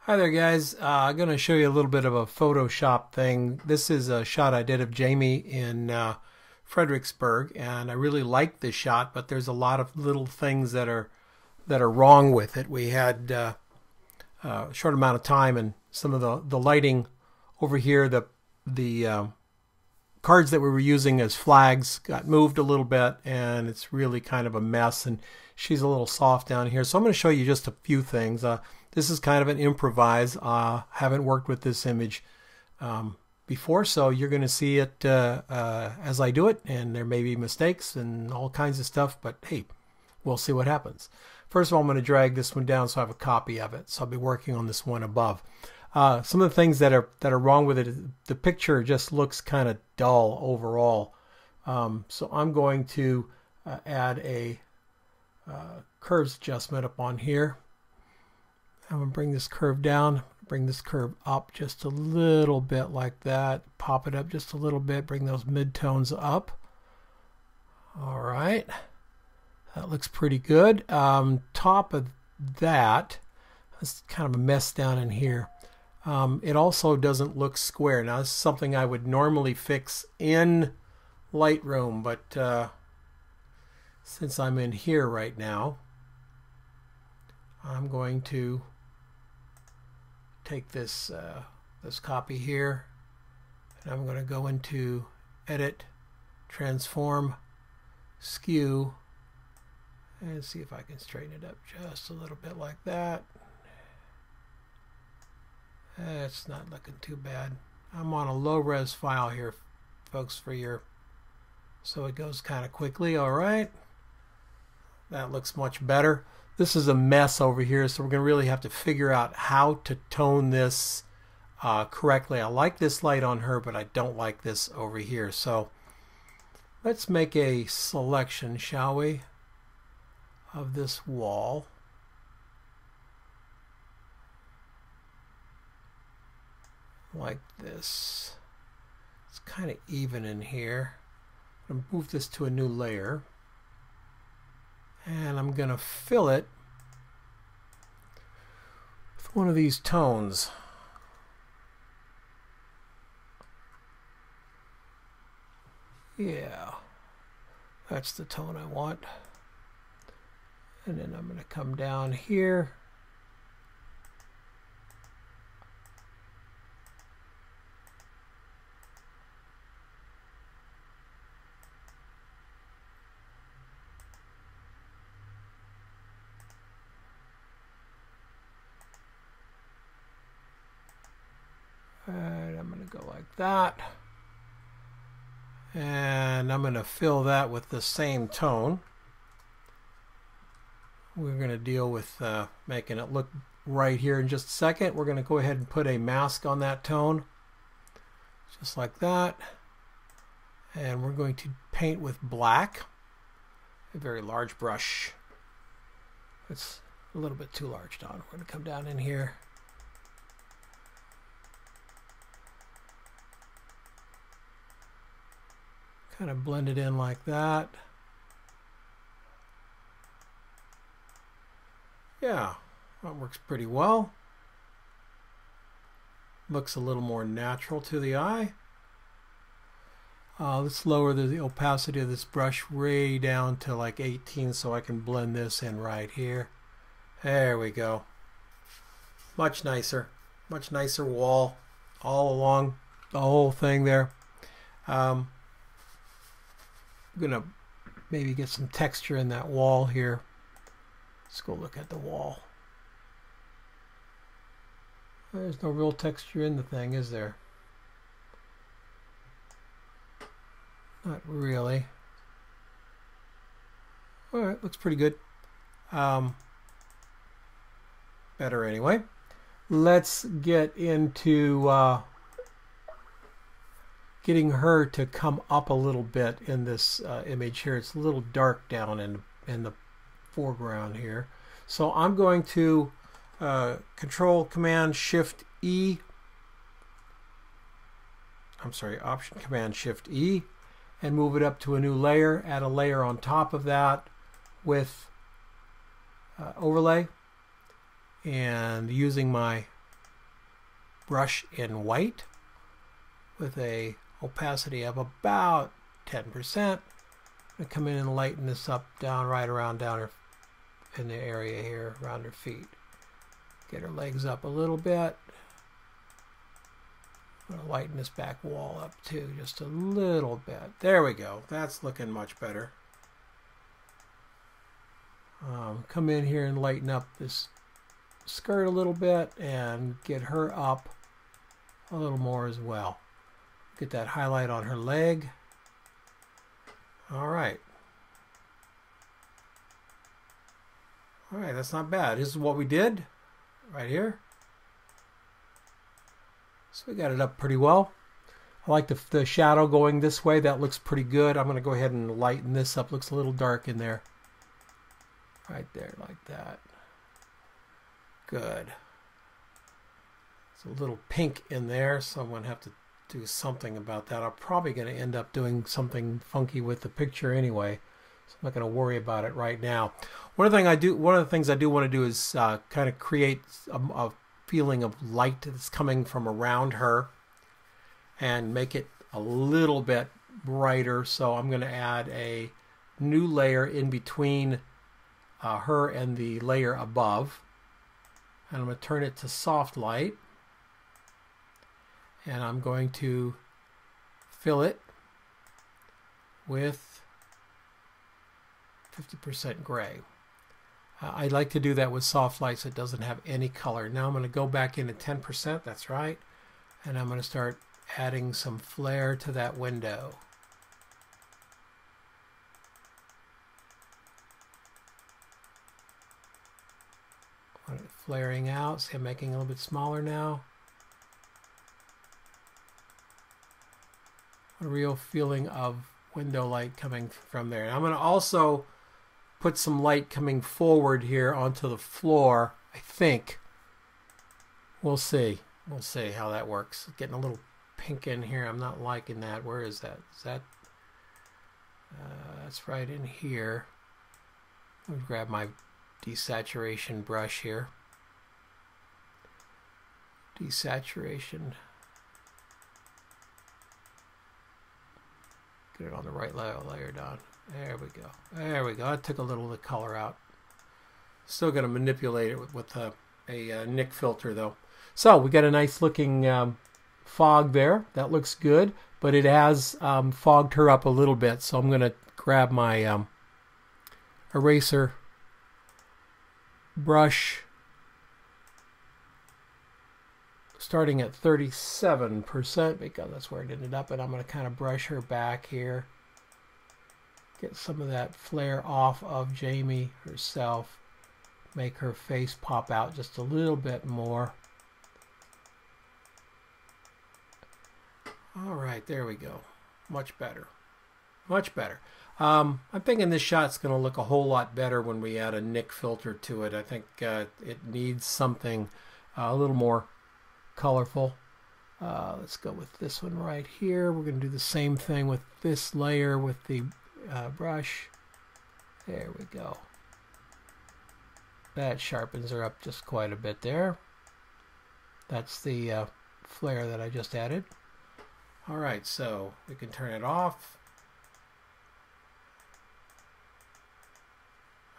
Hi there guys, I'm going to show you a little bit of a Photoshop thing. This is a shot I did of Jamie in Fredericksburg, and I really like this shot, but there's a lot of little things that are wrong with it. We had a short amount of time, and some of the lighting over here, the cards that we were using as flags got moved a little bit, and it's really kind of a mess, and she's a little soft down here. So I'm going to show you just a few things. This is kind of an improvise. Haven't worked with this image before, so you're going to see it as I do it, and there may be mistakes and all kinds of stuff, but hey, we'll see what happens. First of all, I'm going to drag this one down so I have a copy of it. So I'll be working on this one above. Some of the things that are wrong with it, the picture just looks kind of dull overall. So I'm going to add a curves adjustment up on here. I'm going to bring this curve down, bring this curve up just a little bit like that, pop it up just a little bit, bring those midtones up. All right, that looks pretty good. Top of that, that's kind of a mess down in here. It also doesn't look square. Now this is something I would normally fix in Lightroom, but since I'm in here right now, I'm going to take this this copy here, and I'm going to go into Edit, Transform, Skew, and see if I can straighten it up just a little bit like that. It's not looking too bad. I'm on a low-res file here, folks, so it goes kind of quickly. All right, that looks much better. This is a mess over here, so we're going to really have to figure out how to tone this correctly. I like this light on her, but I don't like this over here. So let's make a selection, shall we, of this wall. Like this. It's kind of even in here. I'm going to move this to a new layer. And I'm going to fill it with one of these tones. Yeah, that's the tone I want. And then I'm going to come down here. And I'm going to go like that. And I'm going to fill that with the same tone. We're going to deal with making it look right here in just a second. We're going to go ahead and put a mask on that tone. Just like that. And we're going to paint with black. A very large brush. It's a little bit too large, Don. We're going to come down in here. Kind of blend it in like that. Yeah, that works pretty well. Looks a little more natural to the eye. Let's lower the opacity of this brush way down to like 18 so I can blend this in right here. There we go. Much nicer wall all along the whole thing there. I'm gonna maybe get some texture in that wall here. Let's go look at the wall. There's no real texture in the thing, is there? Not really. Alright, looks pretty good. Better anyway. Let's get into getting her to come up a little bit in this image here. It's a little dark down in the foreground here. So I'm going to Control Command Shift E. I'm sorry, Option Command Shift E, and move it up to a new layer. Add a layer on top of that with overlay, and using my brush in white with a opacity of about 10%. I come in and lighten this up down right around down her in the area here around her feet. Get her legs up a little bit. I'm going to lighten this back wall up too, just a little bit. There we go. That's looking much better. Come in here and lighten up this skirt a little bit and get her up a little more as well. Get that highlight on her leg. All right. All right, that's not bad. This is what we did right here. So we got it up pretty well. I like the shadow going this way. That looks pretty good. I'm going to go ahead and lighten this up. Looks a little dark in there. Right there, like that. Good. It's a little pink in there, so I'm going to have to do something about that. I'm probably going to end up doing something funky with the picture anyway, so I'm not going to worry about it right now. One of the things I do want to do is kind of create a feeling of light that's coming from around her and make it a little bit brighter. So I'm going to add a new layer in between her and the layer above, and I'm going to turn it to soft light, and I'm going to fill it with 50% gray. I like to do that with soft light so it doesn't have any color. Now I'm going to go back into 10%, that's right, and I'm going to start adding some flare to that window. Flaring out. See, I'm making it a little bit smaller now. A real feeling of window light coming from there. And I'm going to also put some light coming forward here onto the floor, I think. We'll see. We'll see how that works. It's getting a little pink in here. I'm not liking that. Where is that? Is that? That's right in here. Let me grab my desaturation brush here. Desaturation. Get it on the right layer down. There we go. There we go. I took a little of the color out. Still going to manipulate it with a Nik filter though. So we got a nice looking fog there. That looks good, but it has fogged her up a little bit. So I'm going to grab my eraser brush, starting at 37% because that's where it ended up, and I'm going to kind of brush her back here, get some of that flare off of Jamie herself, make her face pop out just a little bit more. All right, there we go. Much better. Much better. I'm thinking this shot's going to look a whole lot better when we add a Nik filter to it. I think it needs something a little more colorful. Let's go with this one right here. We're going to do the same thing with this layer with the brush. There we go. That sharpens her up just quite a bit there. That's the flare that I just added. All right, so we can turn it off.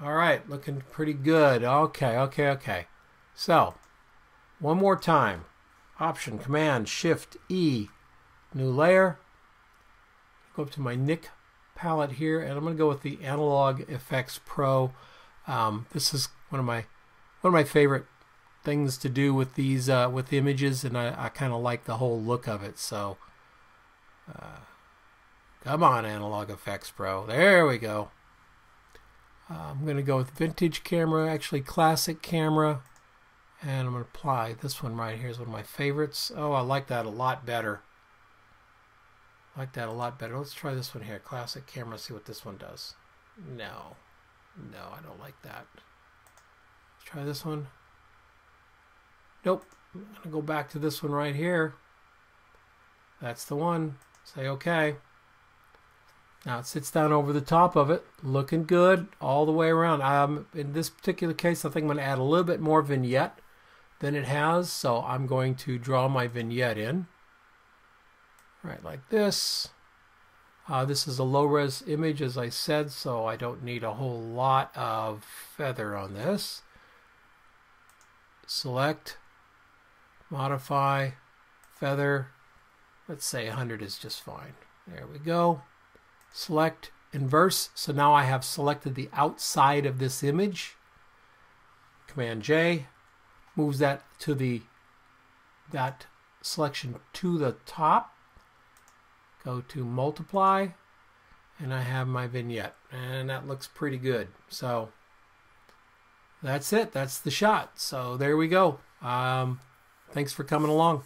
All right, looking pretty good. Okay. So, one more time. Option, Command, Shift, E, new layer. Go up to my Nik palette here, and I'm going to go with the Analog Efex Pro. This is one of my favorite things to do with these with images, and I kind of like the whole look of it. So, come on, Analog Efex Pro. There we go. I'm going to go with vintage camera, actually classic camera, and I'm going to apply this one right here is one of my favorites. Oh, I like that a lot better. Let's try this one here, classic camera, see what this one does. No, I don't like that. Let's try this one. Nope, I'm going to go back to this one right here. That's the one. Say okay. Now it sits down over the top of it, looking good all the way around. In this particular case, I think I'm going to add a little bit more vignette than it has, so I'm going to draw my vignette in. Right, like this. This is a low-res image, as I said, so I don't need a whole lot of feather on this. Select, modify, feather. Let's say 100 is just fine. There we go. Select, inverse. So now I have selected the outside of this image. Command J moves that selection to the top. Go to multiply, and I have my vignette, and that looks pretty good. So that's it. That's the shot. So there we go. Thanks for coming along.